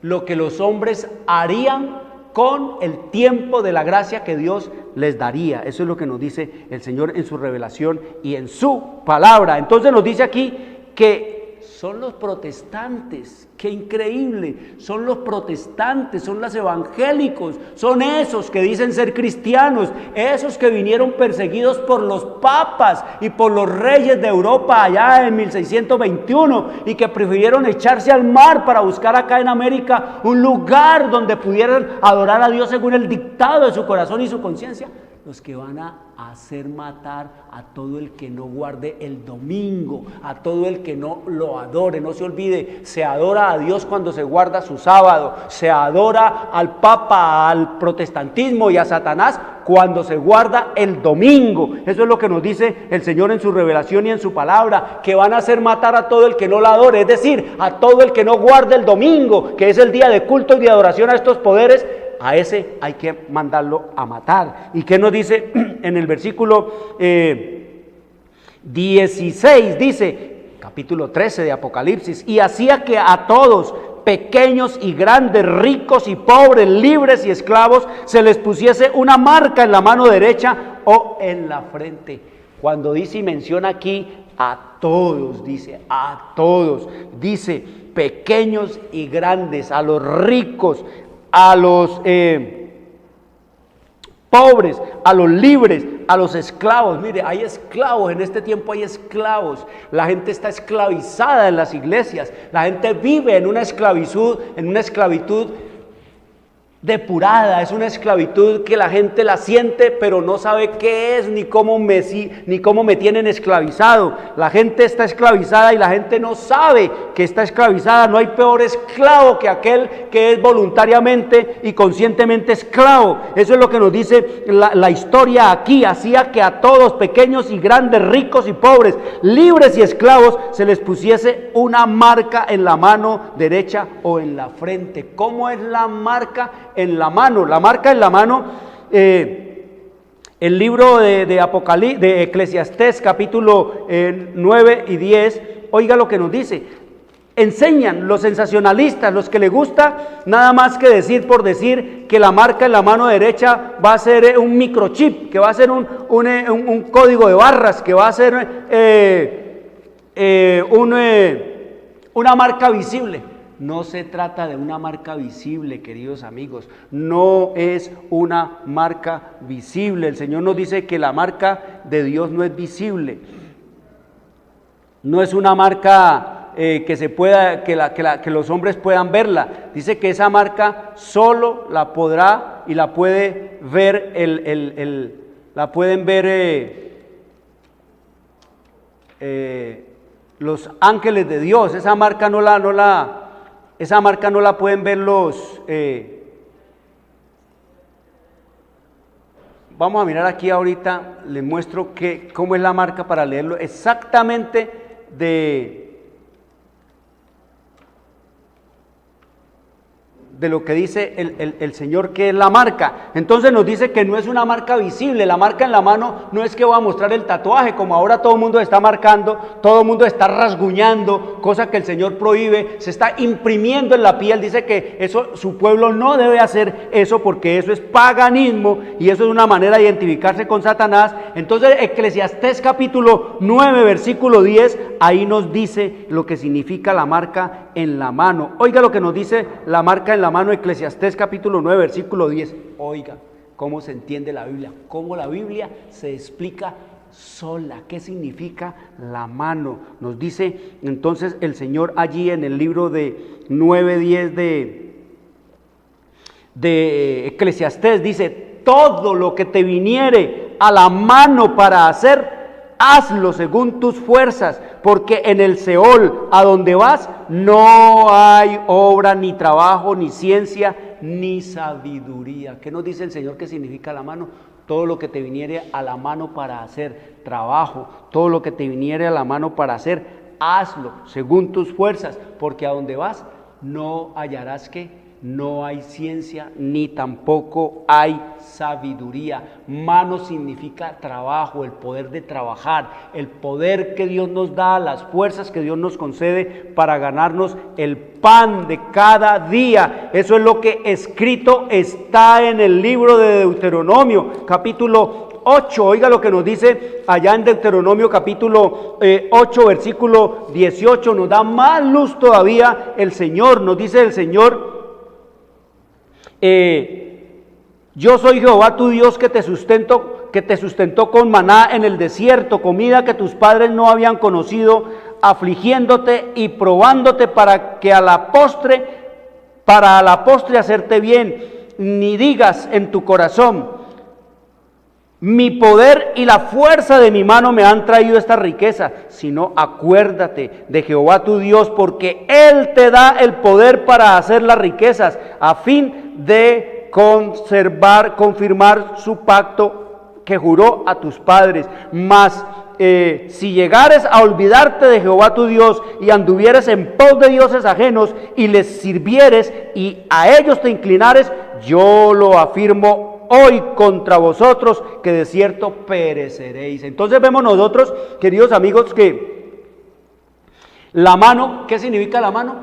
lo que los hombres harían con el tiempo de la gracia que Dios les daría. Eso es lo que nos dice el Señor en su revelación y en su palabra. Entonces nos dice aquí que son los protestantes, qué increíble, son los protestantes, son los evangélicos, son esos que dicen ser cristianos, esos que vinieron perseguidos por los papas y por los reyes de Europa allá en 1621 y que prefirieron echarse al mar para buscar acá en América un lugar donde pudieran adorar a Dios según el dictado de su corazón y su conciencia. Los que van a hacer matar a todo el que no guarde el domingo, a todo el que no lo adore. No se olvide, se adora a Dios cuando se guarda su sábado, se adora al Papa, al protestantismo y a Satanás cuando se guarda el domingo. Eso es lo que nos dice el Señor en su revelación y en su palabra, que van a hacer matar a todo el que no la adore, es decir, a todo el que no guarde el domingo, que es el día de culto y de adoración a estos poderes. A ese hay que mandarlo a matar. ¿Y qué nos dice en el versículo 16? Dice, capítulo 13 de Apocalipsis, y hacía que a todos, pequeños y grandes, ricos y pobres, libres y esclavos, se les pusiese una marca en la mano derecha o en la frente. Cuando dice y menciona aquí a todos, dice a todos, dice pequeños y grandes, a los ricos, a los pobres, a los libres, a los esclavos. Mire, hay esclavos, en este tiempo hay esclavos. La gente está esclavizada en las iglesias. La gente vive en una esclavitud depurada, es una esclavitud que la gente la siente, pero no sabe qué es ni cómo me tienen esclavizado. La gente está esclavizada y la gente no sabe que está esclavizada. No hay peor esclavo que aquel que es voluntariamente y conscientemente esclavo. Eso es lo que nos dice la historia aquí. Hacía que a todos, pequeños y grandes, ricos y pobres, libres y esclavos, se les pusiese una marca en la mano derecha o en la frente. ¿Cómo es la marca en la mano? La marca en la mano, el libro de Eclesiastés, capítulo 9 y 10, oiga lo que nos dice. Enseñan los sensacionalistas, los que les gusta nada más que decir por decir que la marca en la mano derecha va a ser un microchip, que va a ser un código de barras, que va a ser una marca visible. No se trata de una marca visible, queridos amigos, no es una marca visible. El Señor nos dice que la marca de Dios no es visible, no es una marca que se pueda, que los hombres puedan verla. Dice que esa marca solo la podrá y la puede ver la pueden ver los ángeles de Dios. Esa marca no la pueden ver los vamos a mirar aquí ahorita, les muestro cómo es la marca para leerlo exactamente de lo que dice el Señor que es la marca. Entonces nos dice que no es una marca visible. La marca en la mano no es que va a mostrar el tatuaje, como ahora todo el mundo está marcando, todo el mundo está rasguñando, cosa que el Señor prohíbe, se está imprimiendo en la piel. Dice que eso, su pueblo no debe hacer eso porque eso es paganismo y eso es una manera de identificarse con Satanás. Entonces Eclesiastés capítulo 9 versículo 10, ahí nos dice lo que significa la marca en la mano. Oiga lo que nos dice la marca en la mano, Eclesiastés capítulo 9 versículo 10. Oiga cómo se entiende la Biblia, cómo la Biblia se explica sola. ¿Qué significa la mano? Nos dice entonces el Señor allí en el libro de 9:10 de Eclesiastés, dice: todo lo que te viniere a la mano para hacer, hazlo según tus fuerzas, porque en el Seol, a donde vas, no hay obra, ni trabajo, ni ciencia, ni sabiduría. ¿Qué nos dice el Señor que significa la mano? Todo lo que te viniere a la mano para hacer trabajo, todo lo que te viniere a la mano para hacer, hazlo según tus fuerzas, porque a donde vas no hallarás que no hay ciencia ni tampoco hay sabiduría. Mano significa trabajo, el poder de trabajar, el poder que Dios nos da, las fuerzas que Dios nos concede para ganarnos el pan de cada día. Eso es lo que escrito está en el libro de Deuteronomio, capítulo 8, oiga lo que nos dice allá en Deuteronomio capítulo 8, versículo 18, nos da más luz todavía el Señor, nos dice el Señor, yo soy Jehová tu Dios que te sustentó con maná en el desierto, comida que tus padres no habían conocido, afligiéndote y probándote para a la postre hacerte bien, ni digas en tu corazón, mi poder y la fuerza de mi mano me han traído esta riqueza, sino acuérdate de Jehová tu Dios, porque Él te da el poder para hacer las riquezas, a fin de confirmar su pacto que juró a tus padres. Mas si llegares a olvidarte de Jehová tu Dios y anduvieres en pos de dioses ajenos y les sirvieres y a ellos te inclinares, yo lo afirmo hoy contra vosotros, que de cierto pereceréis. Entonces vemos nosotros, queridos amigos, que la mano, ¿qué significa la mano?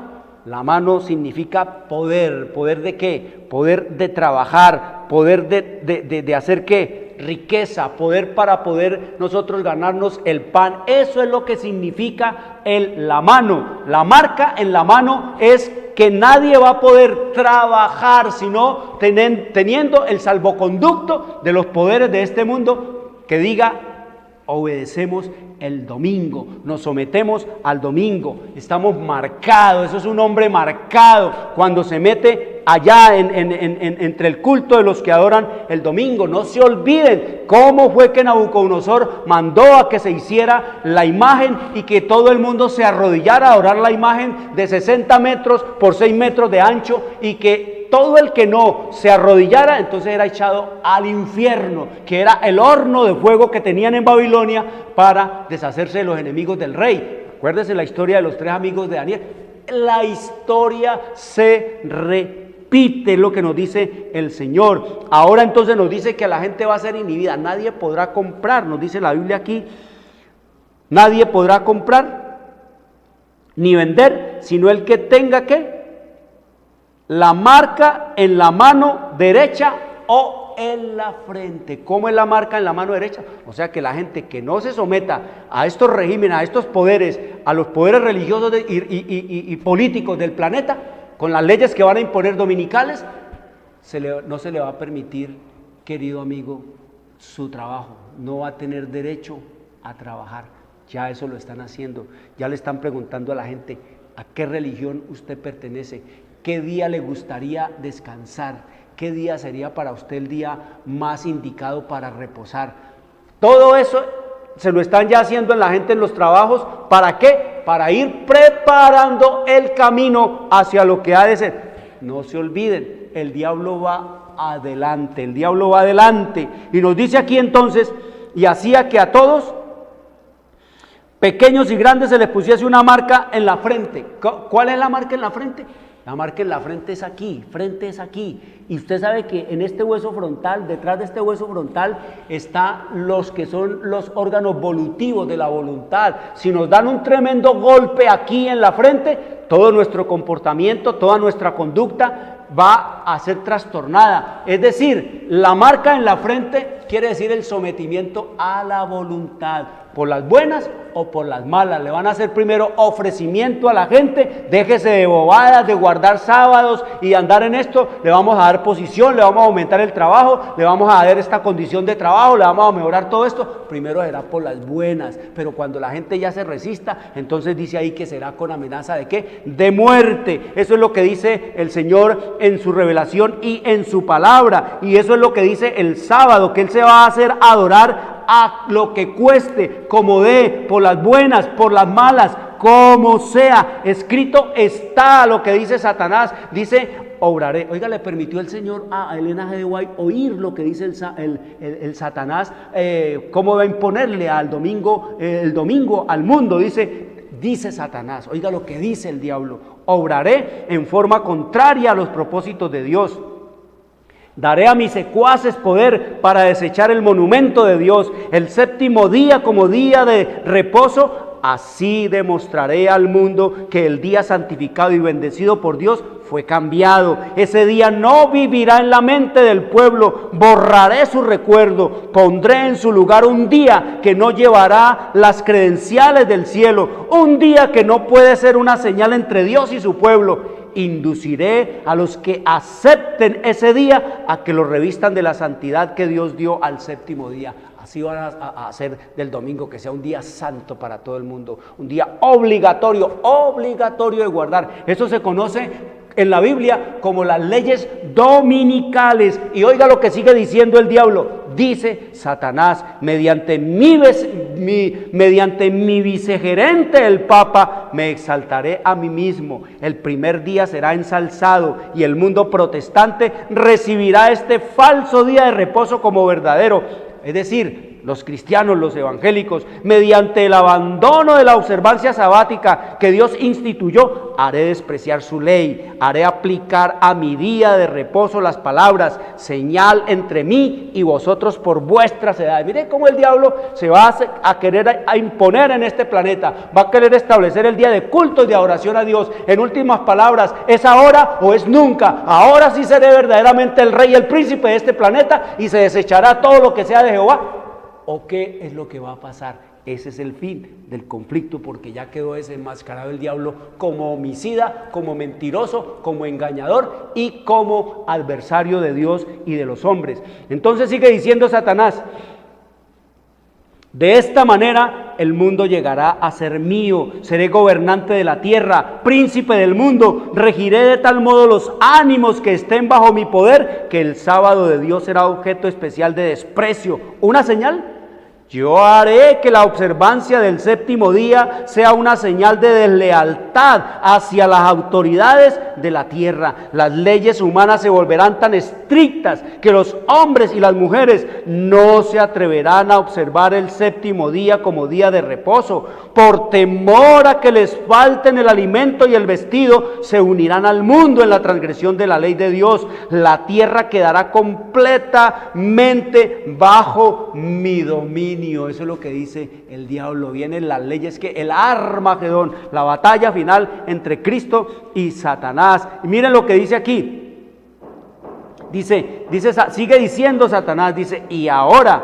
La mano significa poder. ¿Poder de qué? Poder de trabajar, poder de hacer ¿qué? Riqueza, poder para poder nosotros ganarnos el pan. Eso es lo que significa la mano. La marca en la mano es que nadie va a poder trabajar sino teniendo el salvoconducto de los poderes de este mundo que diga: obedecemos el domingo, nos sometemos al domingo, estamos marcados. Eso es un hombre marcado cuando se mete allá entre el culto de los que adoran el domingo. No se olviden cómo fue que Nabucodonosor mandó a que se hiciera la imagen y que todo el mundo se arrodillara a adorar la imagen de 60 metros por 6 metros de ancho, y que todo el que no se arrodillara entonces era echado al infierno, que era el horno de fuego que tenían en Babilonia para deshacerse de los enemigos del rey. Acuérdense la historia de los 3 amigos de Daniel. La historia se repite, lo que nos dice el Señor. Ahora entonces nos dice que la gente va a ser inhibida, nadie podrá comprar, nos dice la Biblia aquí, nadie podrá comprar ni vender, sino el que tenga ¿qué? La marca en la mano derecha o en la frente. ¿Cómo es la marca en la mano derecha? O sea que la gente que no se someta a estos regímenes, a estos poderes, a los poderes religiosos y políticos del planeta, con las leyes que van a imponer dominicales, no se le va a permitir, querido amigo, su trabajo. No va a tener derecho a trabajar. Ya eso lo están haciendo. Ya le están preguntando a la gente: ¿a qué religión usted pertenece? ¿Qué día le gustaría descansar? ¿Qué día sería para usted el día más indicado para reposar? Todo eso se lo están ya haciendo en la gente en los trabajos. ¿Para qué? Para ir preparando el camino hacia lo que ha de ser. No se olviden, el diablo va adelante, el diablo va adelante. Y nos dice aquí entonces: y hacía que a todos, pequeños y grandes, se les pusiese una marca en la frente. ¿Cuál es la marca en la frente? La marca en la frente es aquí, frente es aquí. Y usted sabe que en este hueso frontal, detrás de este hueso frontal, están los que son los órganos volutivos de la voluntad. Si nos dan un tremendo golpe aquí en la frente, todo nuestro comportamiento, toda nuestra conducta va a ser trastornada. Es decir, la marca en la frente quiere decir el sometimiento a la voluntad, por las buenas o por las malas. Le van a hacer primero ofrecimiento a la gente: déjese de bobadas, de guardar sábados y andar en esto, le vamos a dar posición, le vamos a aumentar el trabajo, le vamos a dar esta condición de trabajo, le vamos a mejorar todo esto. Primero será por las buenas, pero cuando la gente ya se resista, entonces dice ahí que será con amenaza ¿de qué? De muerte. Eso es lo que dice el Señor en su revelación y en su palabra, y eso es lo que dice el sábado, que Él se va a hacer adorar a lo que cueste, como dé, por las buenas, por las malas, como sea. Escrito está lo que dice Satanás. Dice, obraré. Oiga, le permitió el Señor a Elena G. de White oír lo que dice el Satanás, cómo va a imponerle el domingo al mundo. Dice Satanás, oiga lo que dice el diablo: obraré en forma contraria a los propósitos de Dios. Daré a mis secuaces poder para desechar el monumento de Dios, el séptimo día como día de reposo. Así demostraré al mundo que el día santificado y bendecido por Dios fue cambiado. Ese día no vivirá en la mente del pueblo. Borraré su recuerdo. Pondré en su lugar un día que no llevará las credenciales del cielo. Un día que no puede ser una señal entre Dios y su pueblo. Induciré a los que acepten ese día a que lo revistan de la santidad que Dios dio al séptimo día. Así van a hacer del domingo, que sea un día santo para todo el mundo, un día obligatorio de guardar. Eso se conoce en la Biblia como las leyes dominicales. Y oiga lo que sigue diciendo el diablo. Dice Satanás: mediante mi vicegerente, el Papa, me exaltaré a mí mismo. El primer día será ensalzado y el mundo protestante recibirá este falso día de reposo como verdadero. Es decir, los cristianos, los evangélicos, mediante el abandono de la observancia sabática que Dios instituyó, haré despreciar su ley, haré aplicar a mi día de reposo las palabras: señal entre mí y vosotros por vuestras edades. Miren cómo el diablo se va a querer imponer en este planeta, va a querer establecer el día de culto y de adoración a Dios. En últimas palabras, ¿es ahora o es nunca? Ahora sí seré verdaderamente el rey y el príncipe de este planeta y se desechará todo lo que sea de Jehová. ¿O qué es lo que va a pasar? Ese es el fin del conflicto, porque ya quedó desenmascarado el diablo como homicida, como mentiroso, como engañador y como adversario de Dios y de los hombres. Entonces sigue diciendo Satanás: de esta manera el mundo llegará a ser mío, seré gobernante de la tierra, príncipe del mundo, regiré de tal modo los ánimos que estén bajo mi poder, que el sábado de Dios será objeto especial de desprecio. ¿Una señal? Yo haré que la observancia del séptimo día sea una señal de deslealtad hacia las autoridades de la tierra. Las leyes humanas se volverán tan estrictas que los hombres y las mujeres no se atreverán a observar el séptimo día como día de reposo. Por temor a que les falten el alimento y el vestido, se unirán al mundo en la transgresión de la ley de Dios. La tierra quedará completamente bajo mi dominio. Eso es lo que dice el diablo. Vienen las leyes, que el Armagedón, la batalla final entre Cristo y Satanás. Y miren lo que dice aquí. Sigue diciendo Satanás, dice: y ahora,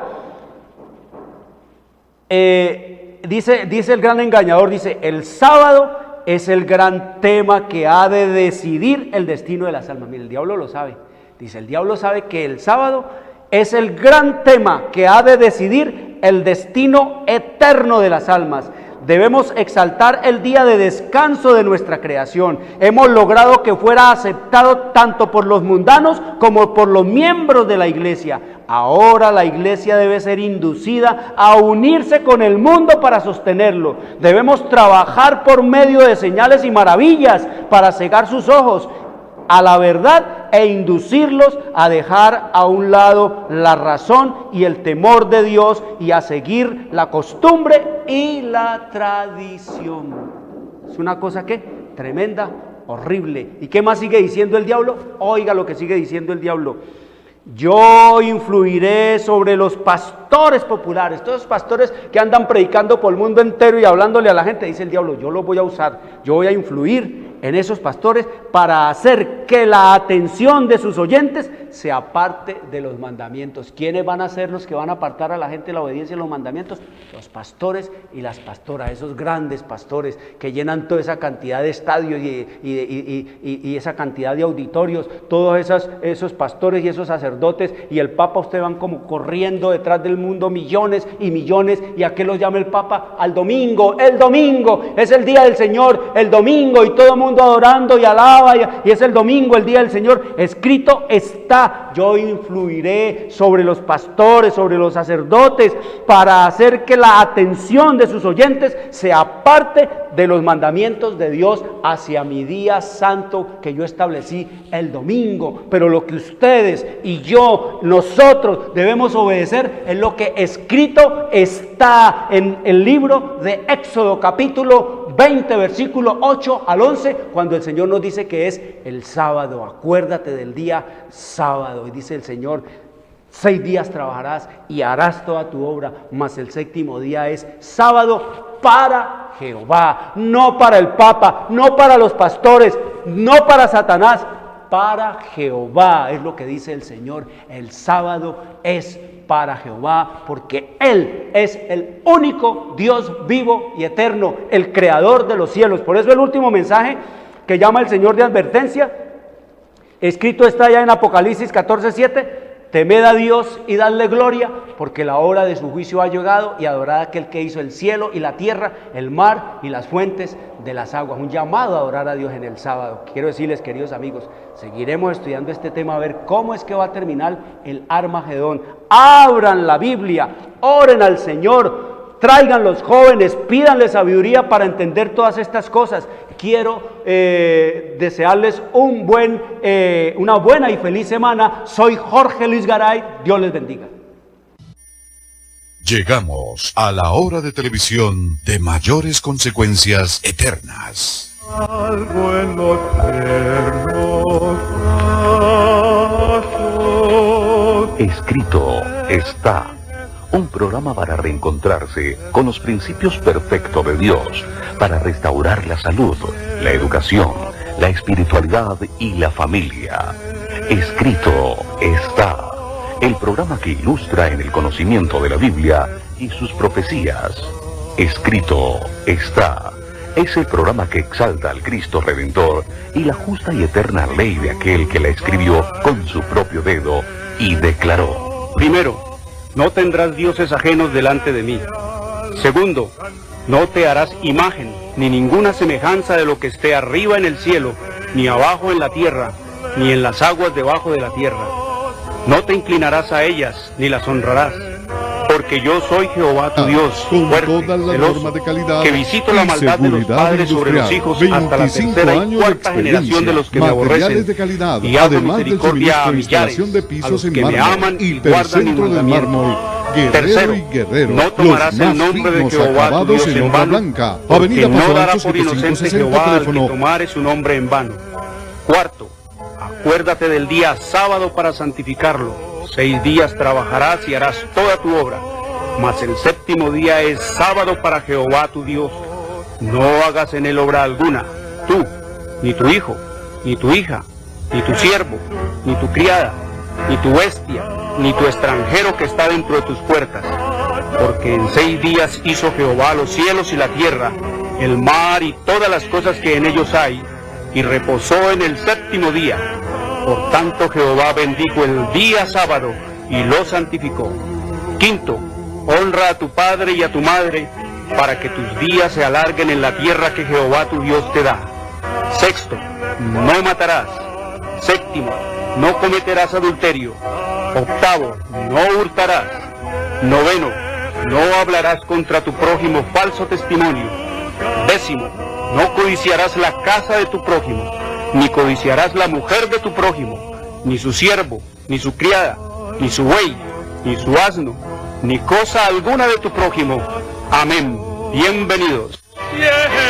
dice el gran engañador, dice: el sábado es el gran tema que ha de decidir el destino de las almas. Mire, el diablo lo sabe. Dice, el diablo sabe que el sábado es el gran tema que ha de decidir el destino eterno de las almas. Debemos exaltar el día de descanso de nuestra creación. Hemos logrado que fuera aceptado tanto por los mundanos como por los miembros de la iglesia. Ahora la iglesia debe ser inducida a unirse con el mundo para sostenerlo. Debemos trabajar por medio de señales y maravillas para cegar sus ojos a la verdad e inducirlos a dejar a un lado la razón y el temor de Dios y a seguir la costumbre y la tradición. Es una cosa que tremenda, horrible. ¿Y qué más sigue diciendo el diablo? Oiga lo que sigue diciendo el diablo: yo influiré sobre los pastores populares, todos los pastores que andan predicando por el mundo entero y hablándole a la gente. Dice el diablo: yo los voy a usar, yo voy a influir en esos pastores para hacer que la atención de sus oyentes se aparte de los mandamientos. ¿Quiénes van a ser los que van a apartar a la gente de la obediencia a los mandamientos? Los pastores y las pastoras, esos grandes pastores que llenan toda esa cantidad de estadios y esa cantidad de auditorios. Todos esos pastores y esos sacerdotes y el Papa, ustedes van como corriendo detrás del mundo, millones y millones. ¿Y a qué los llama el Papa? Al domingo. El domingo es el día del Señor, el domingo, y todo el mundo adorando y alaba, y es el domingo, el día del Señor. Escrito está, yo influiré sobre los pastores, sobre los sacerdotes, para hacer que la atención de sus oyentes se aparte de los mandamientos de Dios hacia mi día santo que yo establecí el domingo. Pero lo que ustedes y yo, nosotros debemos obedecer es lo que escrito está en el libro de Éxodo capítulo 20 versículo 8 al 11, cuando el Señor nos dice que es el sábado. Acuérdate del día sábado. Y dice el Señor: 6 días trabajarás y harás toda tu obra, mas el séptimo día es sábado para Jehová, no para el Papa, no para los pastores, no para Satanás, para Jehová. Es lo que dice el Señor. El sábado es para Jehová, porque Él es el único Dios vivo y eterno, el creador de los cielos. Por eso el último mensaje que llama el Señor de advertencia, escrito está ya en Apocalipsis 14:7: temed a Dios y dadle gloria, porque la hora de su juicio ha llegado, y adorad a aquel que hizo el cielo y la tierra, el mar y las fuentes de las aguas. Un llamado a adorar a Dios en el sábado. Quiero decirles, queridos amigos, seguiremos estudiando este tema a ver cómo es que va a terminar el Armagedón. Abran la Biblia, oren al Señor, traigan los jóvenes, pídanle sabiduría para entender todas estas cosas. Quiero desearles una buena y feliz semana. Soy Jorge Luis Garay. Dios les bendiga. Llegamos a la hora de televisión de mayores consecuencias eternas. Algo en los ternos brazos. Escrito está. Un programa para reencontrarse con los principios perfectos de Dios, para restaurar la salud, la educación, la espiritualidad y la familia. Escrito está. El programa que ilustra en el conocimiento de la Biblia y sus profecías. Escrito está. Es el programa que exalta al Cristo Redentor y la justa y eterna ley de aquel que la escribió con su propio dedo y declaró: primero, no tendrás dioses ajenos delante de mí. Segundo, no te harás imagen, ni ninguna semejanza de lo que esté arriba en el cielo, ni abajo en la tierra, ni en las aguas debajo de la tierra. No te inclinarás a ellas, ni las honrarás, porque yo soy Jehová tu Dios, con fuerte, todas las celoso, normas de calidad que visito y la maldad de los seguridad padres sobre los hijos hasta la 25 tercera y años de cuarta generación de los que me materiales aborrecen, de calidad, y hago además del misericordia a suministro e millares, instalación de a los pisos en que me mármol, aman y guardan mi hipercentro del mandamiento. mármol, Guerrero Tercero, y Guerrero, no tomarás los el más nombre de finos Jehová tu acabados Dios en en obra vano, blanca, porque Avenida no Paso dará Ancho por inocente 7560, Jehová al que teléfono. tomare su nombre en vano. Cuarto, acuérdate del día sábado para santificarlo. 6 días trabajarás y harás toda tu obra, mas el séptimo día es sábado para Jehová tu Dios. No hagas en él obra alguna, tú, ni tu hijo, ni tu hija, ni tu siervo, ni tu criada, ni tu bestia, ni tu extranjero que está dentro de tus puertas. Porque en 6 días hizo Jehová los cielos y la tierra, el mar y todas las cosas que en ellos hay, y reposó en el séptimo día. Por tanto Jehová bendijo el día sábado y lo santificó. Quinto, honra a tu padre y a tu madre, para que tus días se alarguen en la tierra que Jehová tu Dios te da. Sexto, no matarás. Séptimo, no cometerás adulterio. Octavo, no hurtarás. Noveno, no hablarás contra tu prójimo falso testimonio. Décimo, no codiciarás la casa de tu prójimo, ni codiciarás la mujer de tu prójimo, ni su siervo, ni su criada, ni su buey, ni su asno, ni cosa alguna de tu prójimo. Amén. Bienvenidos. Yeah.